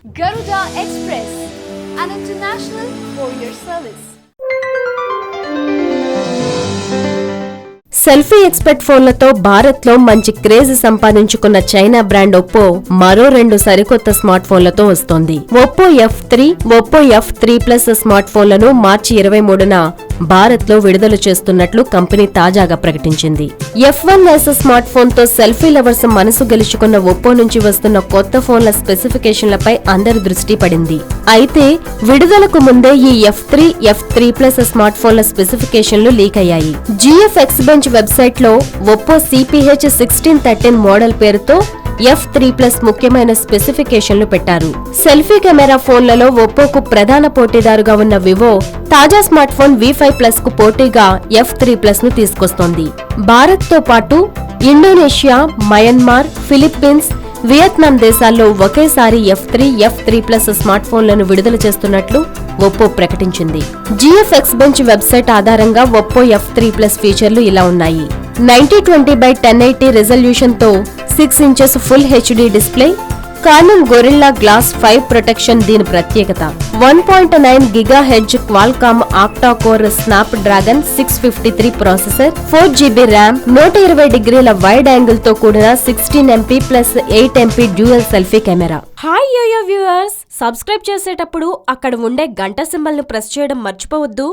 Garuda Express, an international courier service. Selfie expert ఫోన్లతో భారత్ లో మంచి క్రేజ్ సంపాదించుకున్న చైనా బ్రాండ్ ఒప్పో మరో 2 సరికొత్త స్మార్ట్ ఫోన్లతో వస్తోంది. Oppo F3, Oppo F3+ smart ఫోన్లను మార్చి 23న భారత్ లో విడుదల చేస్తున్నట్లు కంపెనీ తాజాగా ప్రకటించింది. F1s స్మార్ట్ ఫోన్ తో సెల్ఫీ లవర్స్ మనసు గెలుచుకున్న ఒప్పో నుంచి వస్తున్న కొత్త ఫోన్ల స్పెసిఫికేషన్లపై అందరి దృష్టి పడింది. అయితే విడుదలకు ముందే ఈ F3, F3+ స్మార్ట్ ఫోన్ల స్పెసిఫికేషన్లు లీక్ అయ్యాయి. GFX వెబ్సైట్ లో ఒప్పో CPH1613 మోడల్ పేరుతో F3+ ముఖ్యమైన స్పెసిఫికేషన్లు పెట్టారు. సెల్ఫీ కెమెరా ఫోన్లలో ఒప్పోకు ప్రధాన పోటీదారుగా ఉన్న వివో తాజా స్మార్ట్ ఫోన్ V5+ కు పోటీగా F3+ ను తీసుకొస్తోంది. భారత్ తో పాటు ఇండోనేషియా, మయన్మార్, ఫిలిప్పీన్స్, వియత్నాం దేశాల్లో ఒకేసారి F3+ స్మార్ట్ ఫోన్లను విడుదల చేస్తున్నట్లు ఒప్పో ప్రకటించింది. GFX వెబ్సైట్ ఆధారంగా ఒప్పో F3+ ఫీచర్లు ఇలా ఉన్నాయి. 9020x1080 రిజల్యూషన్ తో 6 inches full HD display, Corning Gorilla Glass 5 protection దీని ప్రత్యేకత. 1.9 GHz Qualcomm octa core Snapdragon 653 processor, 4GB RAM, 120 డిగ్రీల వైడ్ యాంగిల్ తో కూడిన 16MP + 8MP dual selfie camera. Hi yoyo viewers, subscribe చేసేటప్పుడు అక్కడ ఉండే గంట సింబల్ ను ప్రెస్ చేయడం మర్చిపోవద్దు.